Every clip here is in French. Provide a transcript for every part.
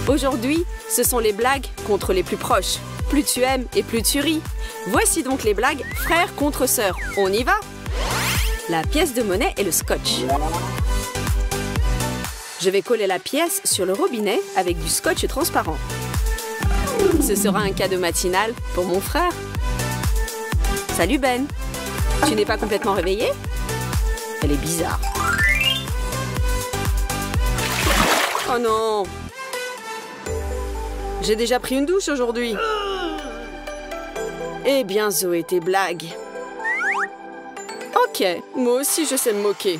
Aujourd'hui, ce sont les blagues contre les plus proches. Plus tu aimes et plus tu ris. Voici donc les blagues frères contre sœurs. On y va? La pièce de monnaie et le scotch. Je vais coller la pièce sur le robinet avec du scotch transparent. Ce sera un cadeau matinal pour mon frère. Salut Ben. Tu n'es pas complètement réveillé? Elle est bizarre. Oh non! J'ai déjà pris une douche aujourd'hui. Eh bien, Zoé, tes blagues. Ok, moi aussi je sais me moquer.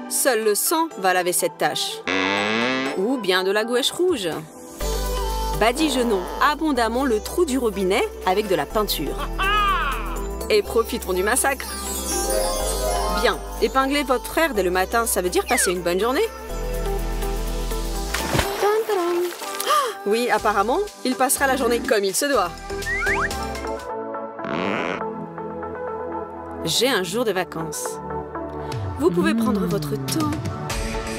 Seul le sang va laver cette tache. Ou bien de la gouache rouge. Badigeonnons abondamment le trou du robinet avec de la peinture. Et profitons du massacre. Bien, épingler votre frère dès le matin, ça veut dire passer une bonne journée? Oui, apparemment, il passera la journée comme il se doit. J'ai un jour de vacances. Vous pouvez prendre votre temps,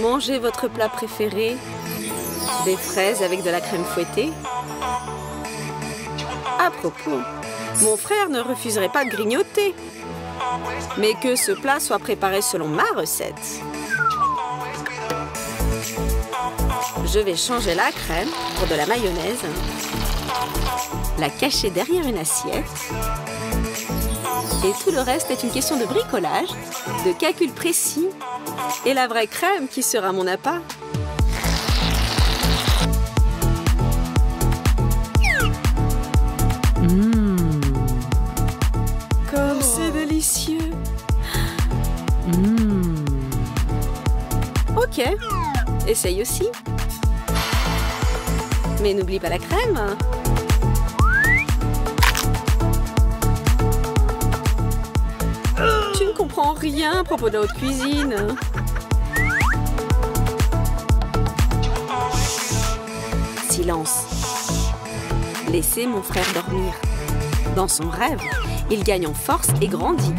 manger votre plat préféré, des fraises avec de la crème fouettée. À propos, mon frère ne refuserait pas de grignoter, mais que ce plat soit préparé selon ma recette. Je vais changer la crème pour de la mayonnaise, la cacher derrière une assiette. Et tout le reste est une question de bricolage, de calcul précis et la vraie crème qui sera mon appât. Comme c'est délicieux. Ok, essaye aussi. Mais n'oublie pas la crème. Tu ne comprends rien à propos de la haute cuisine. Silence. Laissez mon frère dormir. Dans son rêve, il gagne en force et grandit.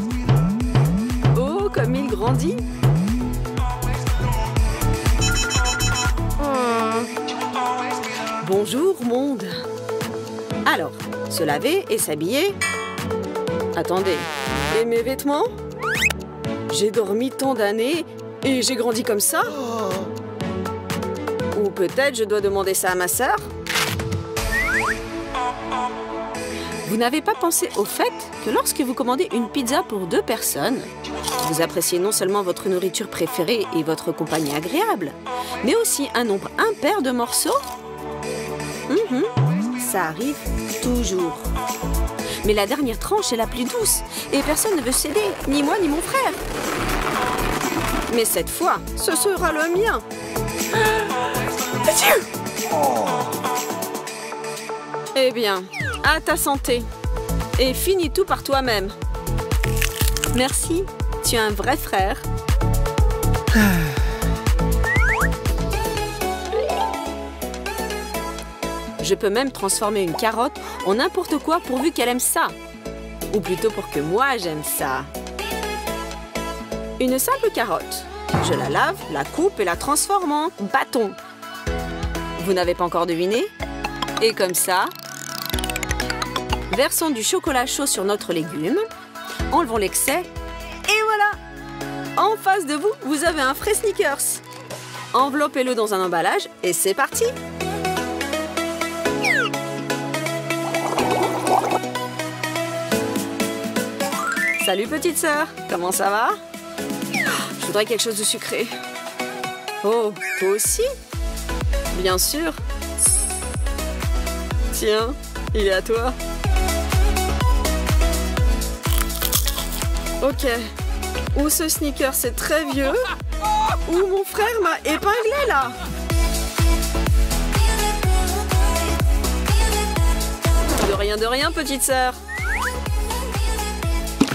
Oh, comme il grandit! Bonjour, monde. Alors, se laver et s'habiller. Attendez, et mes vêtements? J'ai dormi tant d'années et j'ai grandi comme ça? Ou peut-être je dois demander ça à ma sœur? Vous n'avez pas pensé au fait que lorsque vous commandez une pizza pour 2 personnes, vous appréciez non seulement votre nourriture préférée et votre compagnie agréable, mais aussi un nombre impair de morceaux? Ça arrive toujours. Mais la dernière tranche est la plus douce et personne ne veut céder, ni moi ni mon frère. Mais cette fois, ce sera le mien. Eh bien, à ta santé. Et finis tout par toi-même. Merci, tu es un vrai frère. Je peux même transformer une carotte en n'importe quoi pourvu qu'elle aime ça. Ou plutôt pour que moi j'aime ça. Une simple carotte. Je la lave, la coupe et la transforme en bâton. Vous n'avez pas encore deviné? Et comme ça, versons du chocolat chaud sur notre légume. Enlevons l'excès. Et voilà! En face de vous, vous avez un frais Snickers. Enveloppez-le dans un emballage et c'est parti! Salut petite sœur, comment ça va? Je voudrais quelque chose de sucré. Oh, toi aussi? Bien sûr. Tiens, il est à toi. Ok. Ou ce sneaker c'est très vieux, ou mon frère m'a épinglé là. De rien, petite sœur.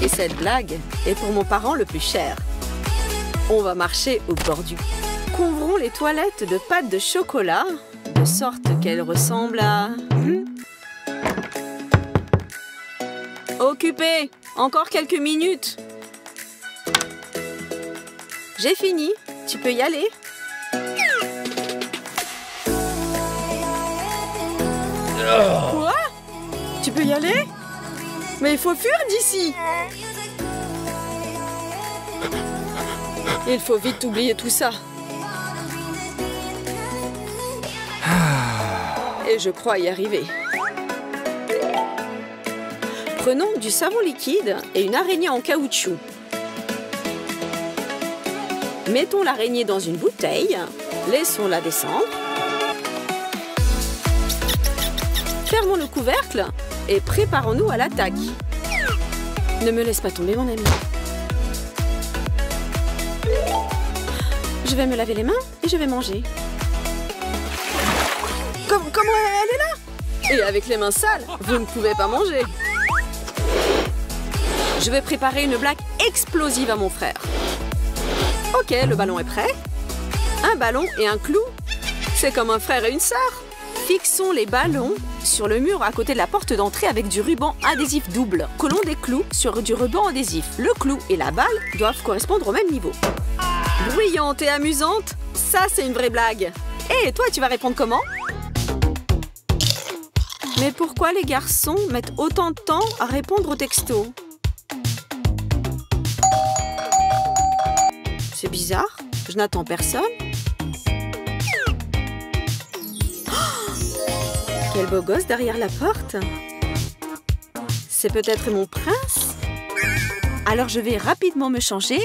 Et cette blague est pour mon parent le plus cher. On va marcher au bord du... Couvrons les toilettes de pâte de chocolat, de sorte qu'elles ressemblent à... Occupé! Encore quelques minutes. J'ai fini. Tu peux y aller. y aller? Mais il faut fuir d'ici! Il faut vite oublier tout ça. Et je crois y arriver. Prenons du savon liquide et une araignée en caoutchouc. Mettons l'araignée dans une bouteille. Laissons-la descendre. Fermons le couvercle et préparons-nous à l'attaque. Ne me laisse pas tomber, mon ami. Je vais me laver les mains et je vais manger. Comment elle est là? Et avec les mains sales, vous ne pouvez pas manger. Je vais préparer une blague explosive à mon frère. Ok, le ballon est prêt. Un ballon et un clou. C'est comme un frère et une sœur. Fixons les ballons sur le mur à côté de la porte d'entrée avec du ruban adhésif double. Collons des clous sur du ruban adhésif. Le clou et la balle doivent correspondre au même niveau. Bruyante et amusante, ça c'est une vraie blague. Et toi, tu vas répondre comment? Mais pourquoi les garçons mettent autant de temps à répondre aux textos? C'est bizarre, je n'attends personne. Oh, quel beau gosse derrière la porte. C'est peut-être mon prince? Alors je vais rapidement me changer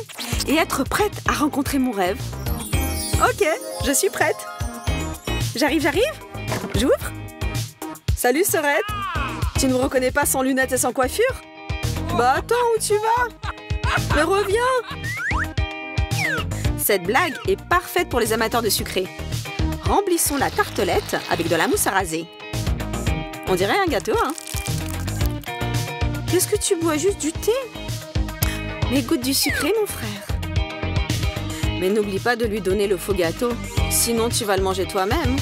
et être prête à rencontrer mon rêve. Ok, je suis prête. J'arrive. J'ouvre. Salut, sœurette. Tu ne me reconnais pas sans lunettes et sans coiffure? Bah attends, où tu vas? Mais reviens. Cette blague est parfaite pour les amateurs de sucré. Remplissons la tartelette avec de la mousse à raser. On dirait un gâteau, hein? Qu'est-ce que tu bois? Juste du thé? Mais goûte du sucré, mon frère. Mais n'oublie pas de lui donner le faux gâteau. Sinon, tu vas le manger toi-même.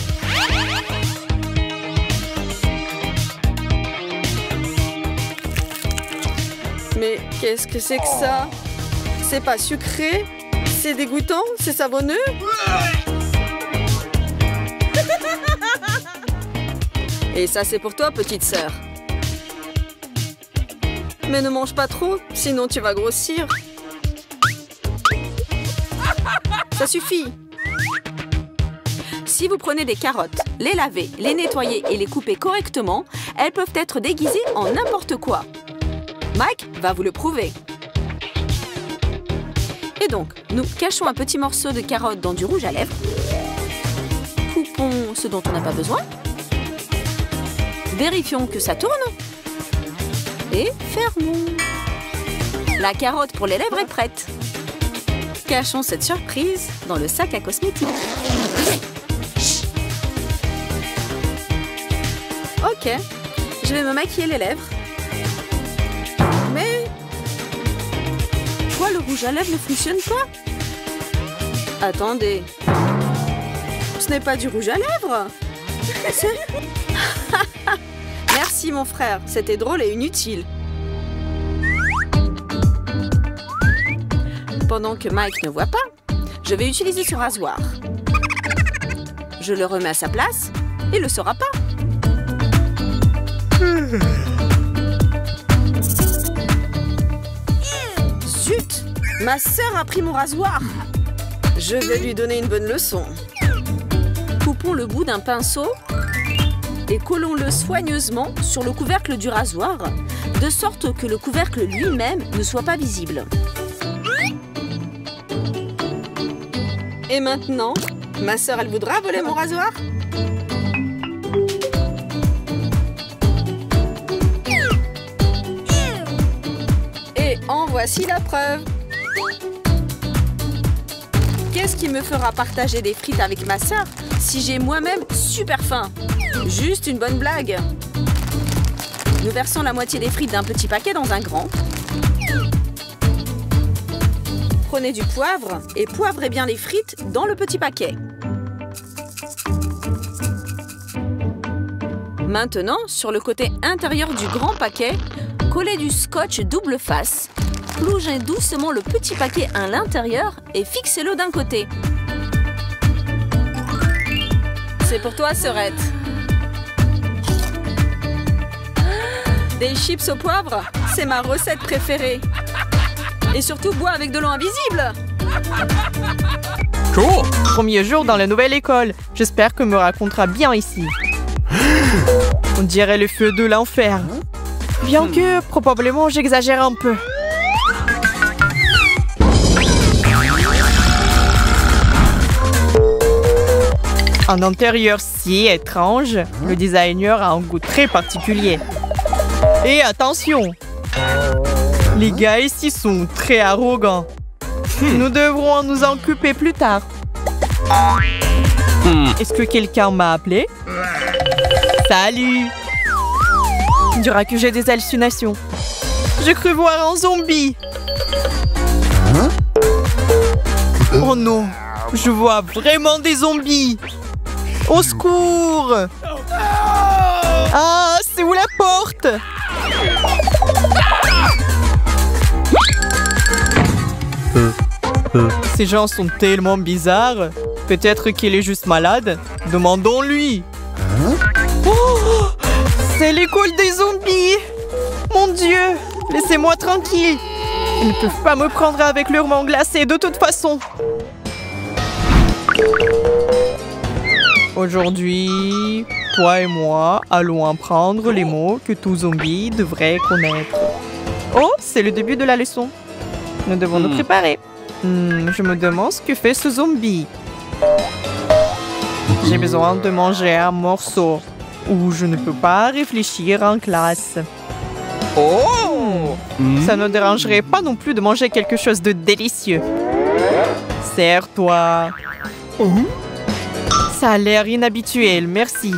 Mais qu'est-ce que c'est que ça? C'est pas sucré? C'est dégoûtant? C'est savonneux? Et ça, c'est pour toi, petite sœur. Mais ne mange pas trop, sinon tu vas grossir. Ça suffit. Si vous prenez des carottes, les lavez, les nettoyez et les coupez correctement, elles peuvent être déguisées en n'importe quoi. Mike va vous le prouver. Et donc, nous cachons un petit morceau de carotte dans du rouge à lèvres. Coupons ce dont on n'a pas besoin. Vérifions que ça tourne. Et fermons. La carotte pour les lèvres est prête. Cachons cette surprise dans le sac à cosmétiques. Ok, je vais me maquiller les lèvres. Mais... pourquoi le rouge à lèvres ne fonctionne pas? Attendez. Ce n'est pas du rouge à lèvres. Merci mon frère, c'était drôle et inutile. Pendant que Mike ne voit pas, je vais utiliser ce rasoir. Je le remets à sa place et le saura pas. Zut! Ma sœur a pris mon rasoir. Je vais lui donner une bonne leçon. Coupons le bout d'un pinceau et collons-le soigneusement sur le couvercle du rasoir, de sorte que le couvercle lui-même ne soit pas visible. Et maintenant, ma sœur, elle voudra voler mon rasoir? Et en voici la preuve. Qu'est-ce qui me fera partager des frites avec ma sœur si j'ai moi-même super faim? Juste une bonne blague. Nous versons la moitié des frites d'un petit paquet dans un grand. Prenez du poivre et poivrez bien les frites dans le petit paquet. Maintenant, sur le côté intérieur du grand paquet, collez du scotch double face. Plongez doucement le petit paquet à l'intérieur et fixez-le d'un côté. C'est pour toi, sœurette. Des chips au poivre, c'est ma recette préférée. Et surtout, bois avec de l'eau invisible. Cool. Premier jour dans la nouvelle école. J'espère que me racontera bien ici. On dirait le feu de l'enfer. Bien que, probablement, j'exagère un peu. Un intérieur si étrange, le designer a un goût très particulier. Et attention! Les gars ici sont très arrogants. Nous devrons nous en occuper plus tard. Est-ce que quelqu'un m'a appelé? Salut! On dira que j'ai des hallucinations. J'ai cru voir un zombie. Oh non! Je vois vraiment des zombies! Au secours! Ah, c'est où la porte? Ces gens sont tellement bizarres. Peut-être qu'il est juste malade. Demandons-lui. Oh, c'est l'école des zombies! Mon Dieu! Laissez-moi tranquille! Ils ne peuvent pas me prendre avec leurs mains glacées de toute façon. Aujourd'hui, toi et moi allons apprendre les mots que tout zombie devrait connaître. Oh, c'est le début de la leçon. Nous devons nous préparer. Je me demande ce que fait ce zombie. J'ai besoin de manger un morceau ou je ne peux pas réfléchir en classe. Oh! Ça ne dérangerait pas non plus de manger quelque chose de délicieux. Serre-toi. Ça a l'air inhabituel, merci.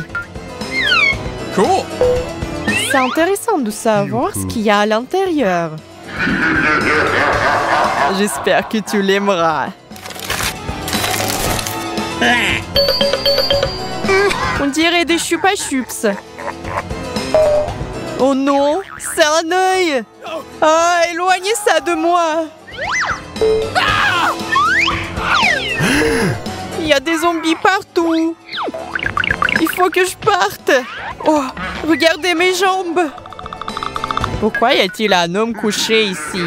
Cool. C'est intéressant de savoir ce qu'il y a à l'intérieur. J'espère que tu l'aimeras. On dirait des chupa chups. Oh non, c'est un œil. Ah, éloignez ça de moi. Il y a des zombies partout. Il faut que je parte. Oh, regardez mes jambes. Pourquoi y a-t-il un homme couché ici?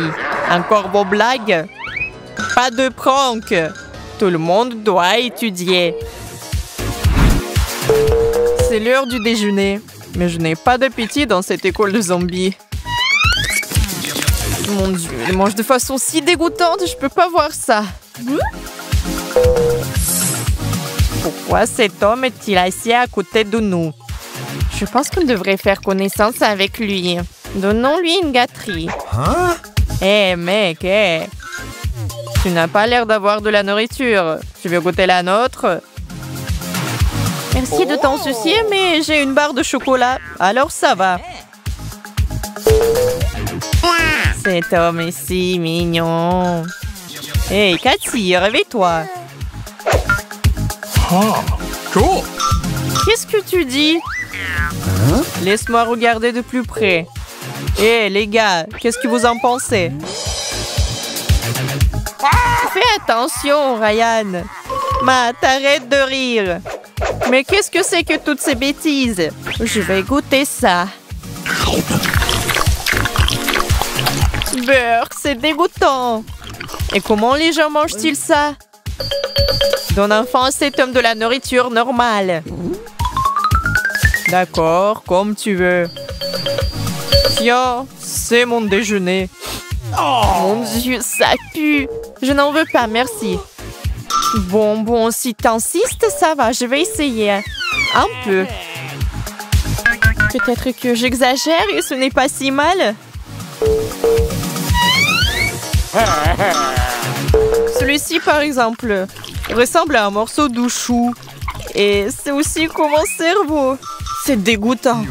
Encore vos blagues? Pas de prank. Tout le monde doit étudier. C'est l'heure du déjeuner. Mais je n'ai pas d'appétit dans cette école de zombies. Mon Dieu, ils mangent de façon si dégoûtante, je peux pas voir ça. Pourquoi cet homme est-il assis à côté de nous? Je pense qu'on devrait faire connaissance avec lui. Donnons-lui une gâterie. Hé, mec, hé. Tu n'as pas l'air d'avoir de la nourriture. Tu veux goûter la nôtre? Merci de t'en soucier, mais j'ai une barre de chocolat. Alors ça va. Cet homme est si mignon. Hé, Cathy, réveille-toi. Cool. Qu'est-ce que tu dis? Laisse-moi regarder de plus près. Hé, les gars, qu'est-ce que vous en pensez? Fais attention, Ryan. Matt, arrête de rire. Mais qu'est-ce que c'est que toutes ces bêtises? Je vais goûter ça. Beurre, c'est dégoûtant. Et comment les gens mangent-ils ça? Donne enfin à cet homme de la nourriture normale. D'accord, comme tu veux. Tiens, c'est mon déjeuner. Oh mon Dieu, ça pue. Je n'en veux pas, merci. Bon, si t'insistes, ça va, je vais essayer. Un peu. Peut-être que j'exagère et ce n'est pas si mal. Celui-ci, par exemple, ressemble à un morceau de chou. Et c'est aussi comme mon cerveau. C'est dégoûtant.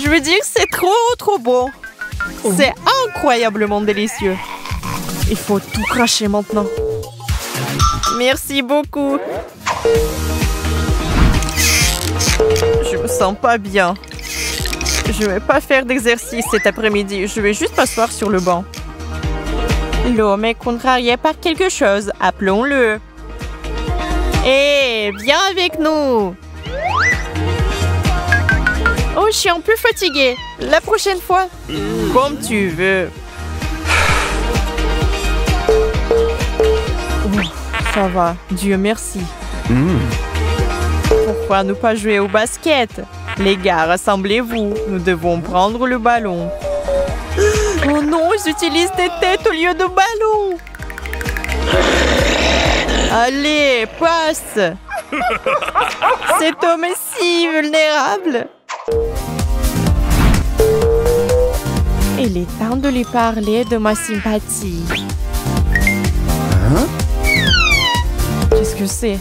Je veux dire que c'est trop bon. C'est incroyablement délicieux. Il faut tout cracher maintenant. Merci beaucoup. Je me sens pas bien. Je vais pas faire d'exercice cet après-midi. Je vais juste m'asseoir sur le banc. L'homme est contrarié par quelque chose. Appelons-le. Hé, viens avec nous. Oh, je suis un peu fatiguée. La prochaine fois. Comme tu veux. Ça va, Dieu merci. Pourquoi ne pas jouer au basket? Les gars, rassemblez-vous. Nous devons prendre le ballon. Oh non, j'utilise des têtes au lieu de ballon. Allez, passe. Cet homme est si vulnérable. Il est temps de lui parler de ma sympathie. Qu'est-ce que c'est?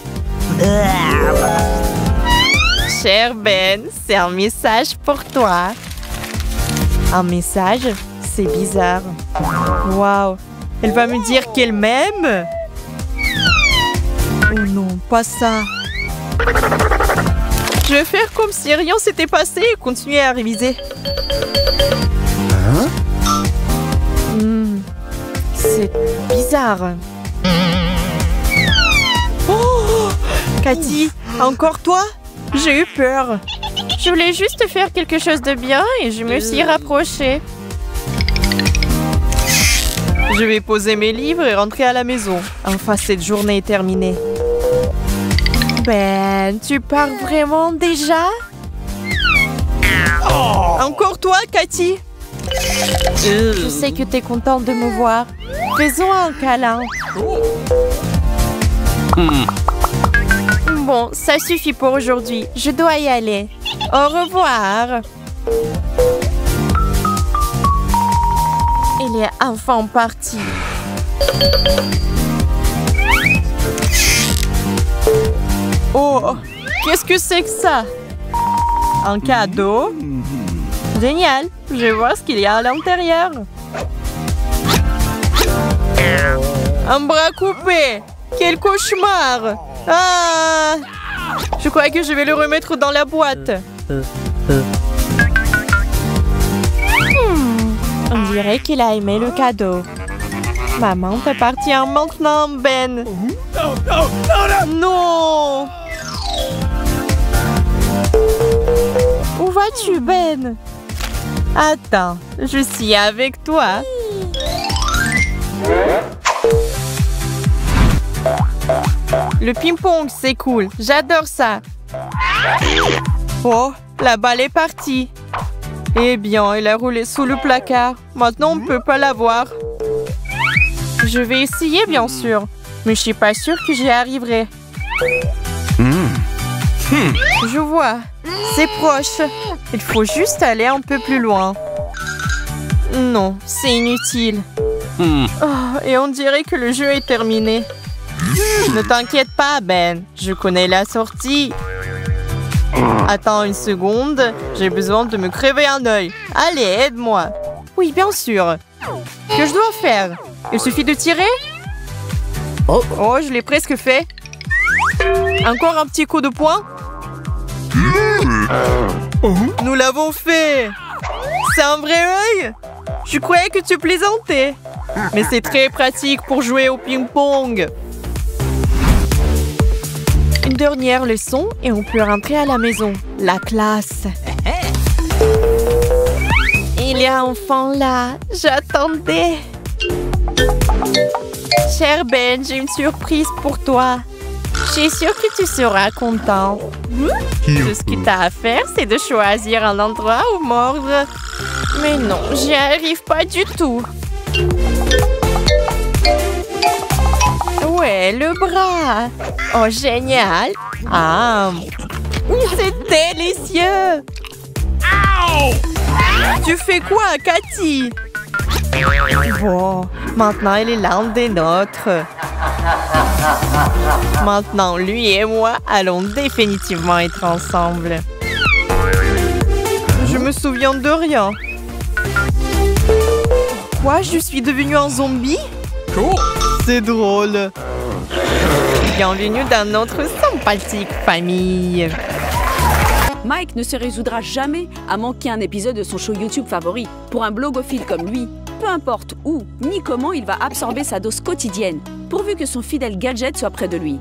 Cher Ben, c'est un message pour toi. Un message? C'est bizarre. Waouh, elle va me dire qu'elle m'aime? Oh non, pas ça. Je vais faire comme si rien s'était passé et continuer à réviser. C'est bizarre. Oh, Cathy, encore toi? J'ai eu peur. Je voulais juste faire quelque chose de bien et je me suis rapprochée. Je vais poser mes livres et rentrer à la maison. Enfin, cette journée est terminée. Ben, tu pars vraiment déjà? Encore toi, Cathy? Je sais que t'es contente de me voir. Faisons un câlin. Bon, ça suffit pour aujourd'hui. Je dois y aller. Au revoir. Il est enfin parti. Oh, qu'est-ce que c'est que ça? Un cadeau? Génial. Je vais voir ce qu'il y a à l'intérieur. Un bras coupé. Quel cauchemar. Ah! Je crois que je vais le remettre dans la boîte. On dirait qu'il a aimé le cadeau. Maman t'appartient maintenant, Ben. Non! Où vas-tu, Ben? Attends, je suis avec toi. Le ping-pong, c'est cool. J'adore ça. Oh, la balle est partie. Eh bien, elle a roulé sous le placard. Maintenant, on ne peut pas la voir. Je vais essayer, bien sûr. Mais je suis pas sûre que j'y arriverai. Je vois. C'est proche. Il faut juste aller un peu plus loin. Non, c'est inutile. Oh, et on dirait que le jeu est terminé. Ne t'inquiète pas, Ben. Je connais la sortie. Attends une seconde. J'ai besoin de me crever un œil. Allez, aide-moi. Oui, bien sûr. Que je dois faire? Il suffit de tirer? Oh, je l'ai presque fait. Encore un petit coup de poing? Nous l'avons fait. C'est un vrai œil? Je croyais que tu plaisantais. Mais c'est très pratique pour jouer au ping-pong. Une dernière leçon et on peut rentrer à la maison. La classe. Il est enfin là. J'attendais. Cher Ben, j'ai une surprise pour toi. Je suis sûre que tu seras content. Tout ce que tu as à faire, c'est de choisir un endroit où mordre. Mais non, j'y arrive pas du tout. Ouais, le bras. Oh, génial. Ah, c'est délicieux. Tu fais quoi, Cathy? Bon, maintenant, il est l'un des nôtres. Maintenant, lui et moi allons définitivement être ensemble. Je me souviens de rien. Quoi, je suis devenue un zombie? C'est drôle. Bienvenue dans notre sympathique famille. Mike ne se résoudra jamais à manquer un épisode de son show YouTube favori. Pour un blogophile comme lui, peu importe où ni comment il va absorber sa dose quotidienne, pourvu que son fidèle gadget soit près de lui.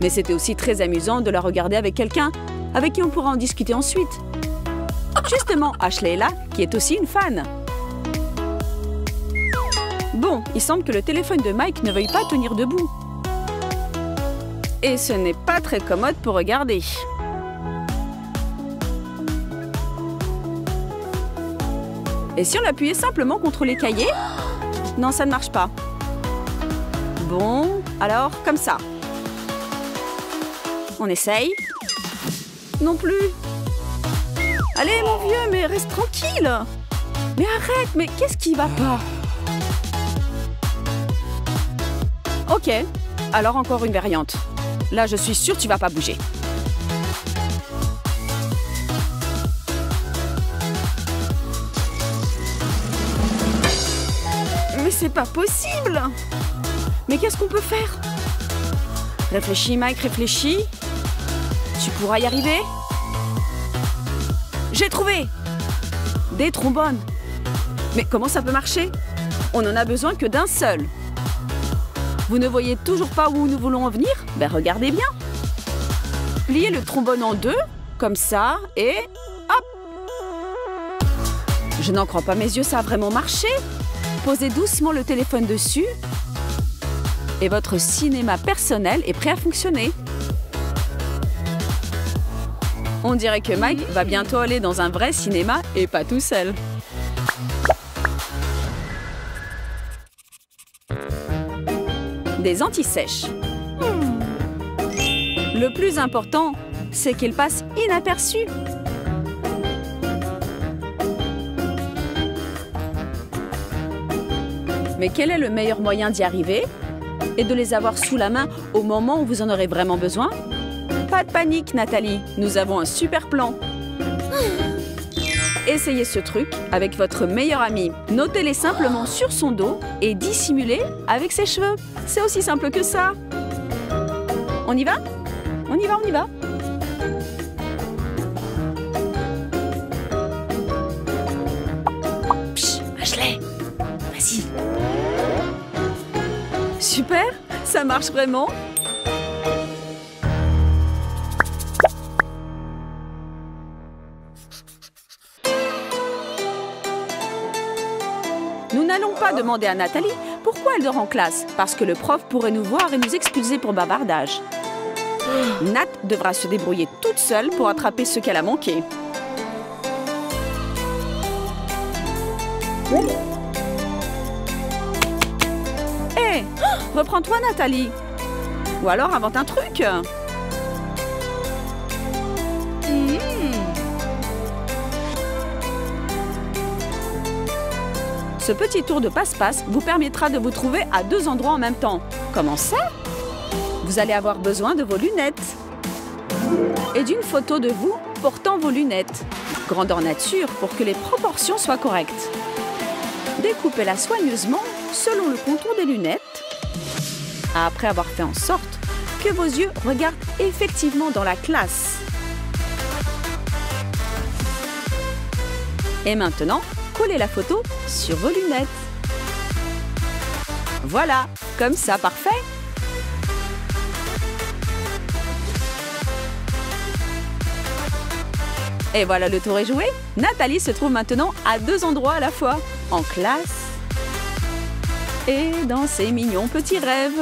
Mais c'était aussi très amusant de la regarder avec quelqu'un avec qui on pourra en discuter ensuite. Justement, Ashley est là, qui est aussi une fan. Bon, il semble que le téléphone de Mike ne veuille pas tenir debout. Et ce n'est pas très commode pour regarder. Et si on l'appuyait simplement contre les cahiers? Non, ça ne marche pas. Bon, alors, comme ça. On essaye. Non plus. Allez, mon vieux, mais reste tranquille. Mais arrête, mais qu'est-ce qui va pas? Ok, alors encore une variante. Là, je suis sûre que tu vas pas bouger. Mais c'est pas possible! Mais qu'est-ce qu'on peut faire? Réfléchis, Mike, réfléchis. Tu pourras y arriver? J'ai trouvé! Des trombones. Mais comment ça peut marcher? On n'en a besoin que d'un seul. Vous ne voyez toujours pas où nous voulons en venir? Ben regardez bien. Pliez le trombone en deux, comme ça, et hop! Je n'en crois pas mes yeux, ça a vraiment marché. Posez doucement le téléphone dessus et votre cinéma personnel est prêt à fonctionner. On dirait que Mike va bientôt aller dans un vrai cinéma et pas tout seul. Des anti-sèches. Le plus important, c'est qu'ils passent inaperçus. Mais quel est le meilleur moyen d'y arriver? Et de les avoir sous la main au moment où vous en aurez vraiment besoin? Pas de panique, Nathalie, nous avons un super plan. Essayez ce truc avec votre meilleur ami. Notez-les simplement sur son dos et dissimulez avec ses cheveux. C'est aussi simple que ça. On y va? On y va, on y va. Psst, Ashley, vas-y. Super, ça marche vraiment. Nous n'allons pas demander à Nathalie pourquoi elle dort en classe, parce que le prof pourrait nous voir et nous expulser pour bavardage. Nat devra se débrouiller toute seule pour attraper ce qu'elle a manqué. Hé, reprends-toi, Nathalie. Ou alors invente un truc. Ce petit tour de passe-passe vous permettra de vous trouver à deux endroits en même temps. Comment ça? Vous allez avoir besoin de vos lunettes. Et d'une photo de vous portant vos lunettes. Grandeur nature pour que les proportions soient correctes. Découpez-la soigneusement selon le contour des lunettes. Après avoir fait en sorte que vos yeux regardent effectivement dans la classe. Et maintenant, collez la photo sur vos lunettes. Voilà, comme ça, parfait. Et voilà, le tour est joué. Nathalie se trouve maintenant à deux endroits à la fois, en classe et dans ses mignons petits rêves.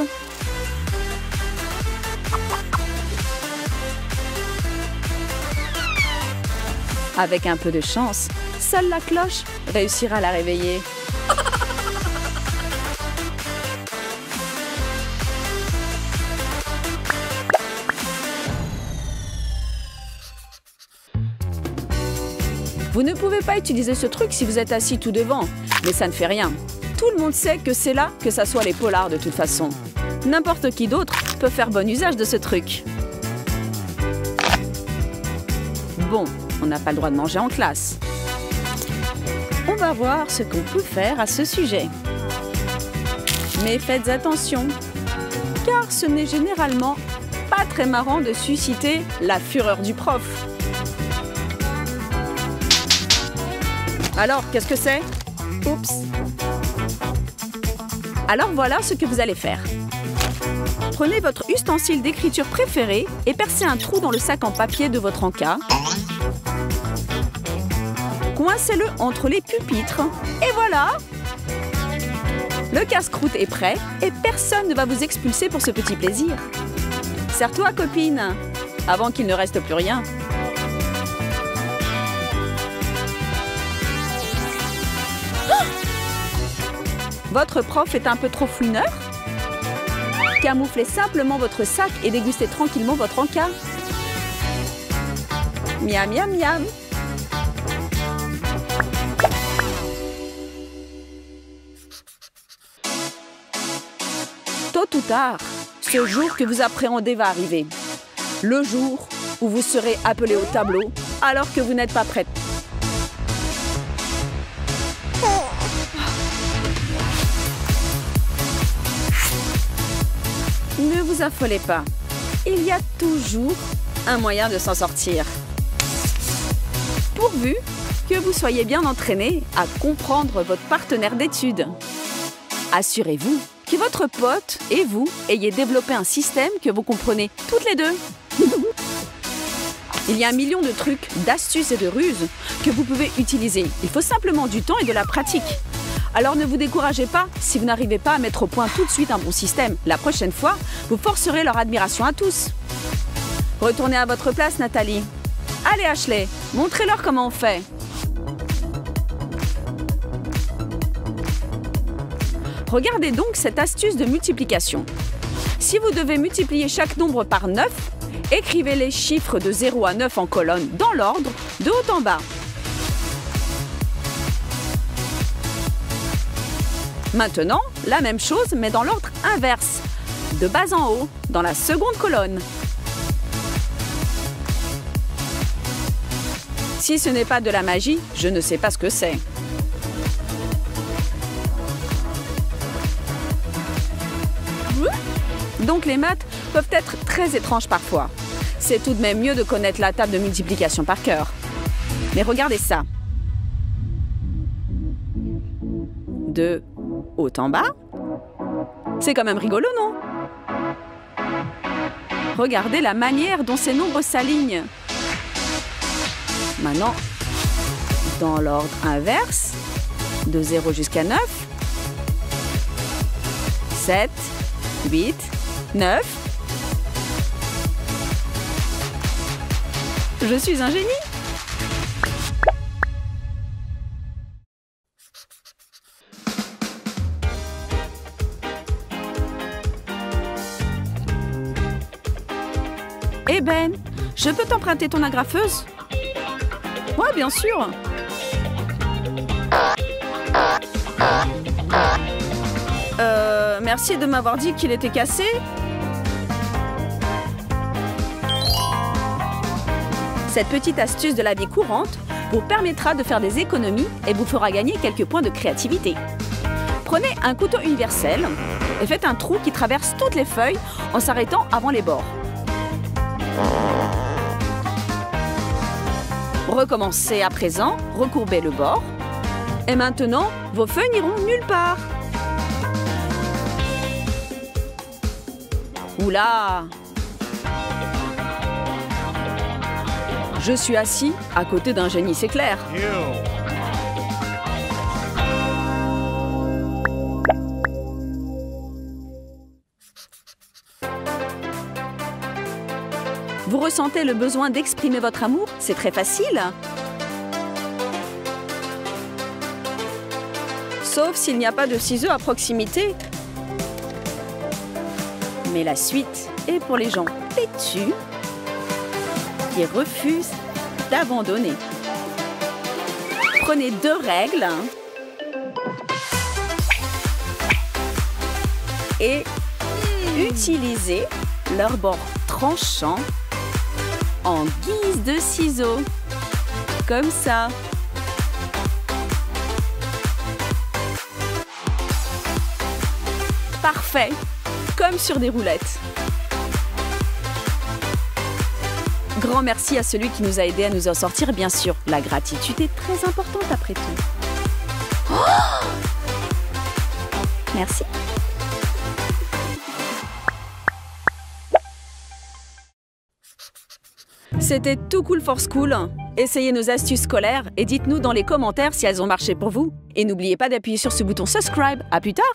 Avec un peu de chance, seule la cloche réussira à la réveiller. Vous ne pouvez pas utiliser ce truc si vous êtes assis tout devant, mais ça ne fait rien. Tout le monde sait que c'est là que s'assoient les polars de toute façon. N'importe qui d'autre peut faire bon usage de ce truc. Bon, on n'a pas le droit de manger en classe. On va voir ce qu'on peut faire à ce sujet. Mais faites attention, car ce n'est généralement pas très marrant de susciter la fureur du prof. Alors, qu'est-ce que c'est? Oups. Alors voilà ce que vous allez faire. Prenez votre ustensile d'écriture préféré et percez un trou dans le sac en papier de votre encas. Coincez-le entre les pupitres. Et voilà! Le casse-croûte est prêt et personne ne va vous expulser pour ce petit plaisir. Serre-toi, copine, avant qu'il ne reste plus rien. Votre prof est un peu trop fouineur? Camouflez simplement votre sac et dégustez tranquillement votre encas. Miam, miam, miam. Tôt ou tard, ce jour que vous appréhendez va arriver. Le jour où vous serez appelé au tableau alors que vous n'êtes pas prête. Ne vous affolez pas. Il y a toujours un moyen de s'en sortir. Pourvu que vous soyez bien entraîné à comprendre votre partenaire d'études. Assurez-vous que votre pote et vous ayez développé un système que vous comprenez toutes les deux. Il y a 1 million de trucs, d'astuces et de ruses que vous pouvez utiliser. Il faut simplement du temps et de la pratique. Alors ne vous découragez pas si vous n'arrivez pas à mettre au point tout de suite un bon système. La prochaine fois, vous forcerez leur admiration à tous. Retournez à votre place, Nathalie. Allez, Ashley, montrez-leur comment on fait. Regardez donc cette astuce de multiplication. Si vous devez multiplier chaque nombre par 9, écrivez les chiffres de 0 à 9 en colonne dans l'ordre, de haut en bas. Maintenant, la même chose, mais dans l'ordre inverse, de bas en haut, dans la seconde colonne. Si ce n'est pas de la magie, je ne sais pas ce que c'est. Donc les maths peuvent être très étranges parfois. C'est tout de même mieux de connaître la table de multiplication par cœur. Mais regardez ça. De haut en bas. C'est quand même rigolo, non? Regardez la manière dont ces nombres s'alignent. Maintenant, dans l'ordre inverse, de 0 jusqu'à 9, 7, 8, 9. Je suis un génie! Eh Ben, je peux t'emprunter ton agrafeuse? Ouais, bien sûr. Merci de m'avoir dit qu'il était cassé. Cette petite astuce de la vie courante vous permettra de faire des économies et vous fera gagner quelques points de créativité. Prenez un couteau universel et faites un trou qui traverse toutes les feuilles en s'arrêtant avant les bords. Recommencez à présent, recourbez le bord. Et maintenant, vos feuilles n'iront nulle part. Oula! Je suis assis à côté d'un génie, c'est clair. Vous ressentez le besoin d'exprimer votre amour? C'est très facile. Sauf s'il n'y a pas de ciseaux à proximité. Mais la suite est pour les gens têtus qui refusent d'abandonner. Prenez 2 règles et utilisez leur bord tranchant en guise de ciseaux, comme ça. Parfait, comme sur des roulettes. Grand merci à celui qui nous a aidés à nous en sortir, bien sûr. La gratitude est très importante après tout. Oh! Merci. C'était Too Cool for School. Essayez nos astuces scolaires et dites-nous dans les commentaires si elles ont marché pour vous. Et n'oubliez pas d'appuyer sur ce bouton subscribe. À plus tard!